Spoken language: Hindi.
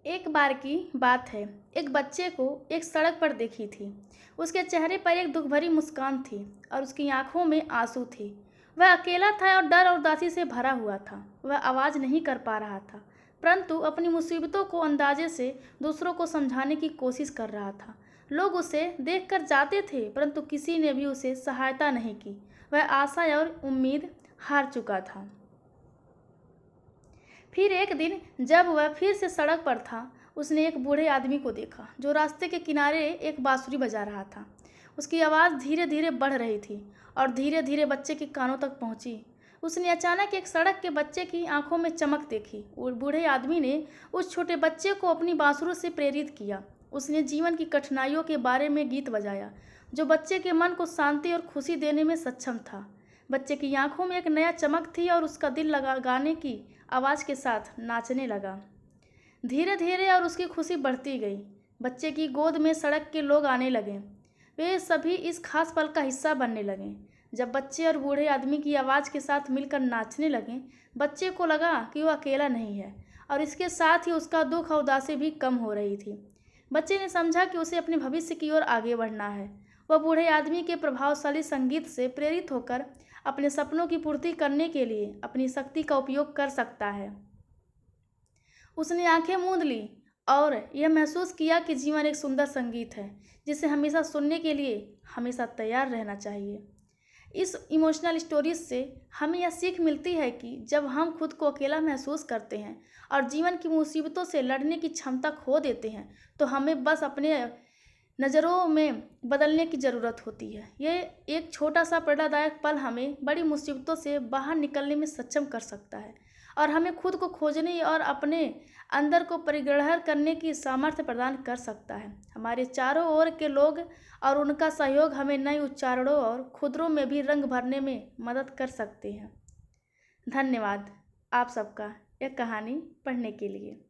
एक बार की बात है। एक बच्चे को एक सड़क पर देखी थी। उसके चेहरे पर एक दुख भरी मुस्कान थी और उसकी आंखों में आंसू थे। वह अकेला था और डर और उदासी से भरा हुआ था। वह आवाज़ नहीं कर पा रहा था, परंतु अपनी मुसीबतों को अंदाजे से दूसरों को समझाने की कोशिश कर रहा था। लोग उसे देखकर जाते थे, परंतु किसी ने भी उसे सहायता नहीं की। वह आशा और उम्मीद हार चुका था। फिर एक दिन जब वह फिर से सड़क पर था, उसने एक बूढ़े आदमी को देखा जो रास्ते के किनारे एक बांसुरी बजा रहा था। उसकी आवाज़ धीरे धीरे बढ़ रही थी और धीरे धीरे बच्चे के कानों तक पहुंची। उसने अचानक एक सड़क के बच्चे की आंखों में चमक देखी और बूढ़े आदमी ने उस छोटे बच्चे को अपनी बांसुरी से प्रेरित किया। उसने जीवन की कठिनाइयों के बारे में गीत बजाया, जो बच्चे के मन को शांति और खुशी देने में सक्षम था। बच्चे की आंखों में एक नया चमक थी और उसका दिल लगा गाने की आवाज़ के साथ नाचने लगा। धीरे धीरे और उसकी खुशी बढ़ती गई। बच्चे की गोद में सड़क के लोग आने लगे। वे सभी इस खास पल का हिस्सा बनने लगे। जब बच्चे और बूढ़े आदमी की आवाज़ के साथ मिलकर नाचने लगे, बच्चे को लगा कि वह अकेला नहीं है और इसके साथ ही उसका दुख और उदासी भी कम हो रही थी। बच्चे ने समझा कि उसे अपने भविष्य की ओर आगे बढ़ना है। वह बूढ़े आदमी के प्रभावशाली संगीत से प्रेरित होकर अपने सपनों की पूर्ति करने के लिए अपनी शक्ति का उपयोग कर सकता है। उसने आंखें मूंद ली और यह महसूस किया कि जीवन एक सुंदर संगीत है, जिसे हमेशा सुनने के लिए हमेशा तैयार रहना चाहिए। इस इमोशनल स्टोरीज से हमें यह सीख मिलती है कि जब हम खुद को अकेला महसूस करते हैं और जीवन की मुसीबतों से लड़ने की क्षमता खो देते हैं, तो हमें बस अपने नज़रों में बदलने की ज़रूरत होती है। ये एक छोटा सा प्रेरणादायक पल हमें बड़ी मुसीबतों से बाहर निकलने में सक्षम कर सकता है और हमें खुद को खोजने और अपने अंदर को परिग्रहण करने की सामर्थ्य प्रदान कर सकता है। हमारे चारों ओर के लोग और उनका सहयोग हमें नए उच्चारणों और खुदरों में भी रंग भरने में मदद कर सकते हैं। धन्यवाद आप सबका यह कहानी पढ़ने के लिए।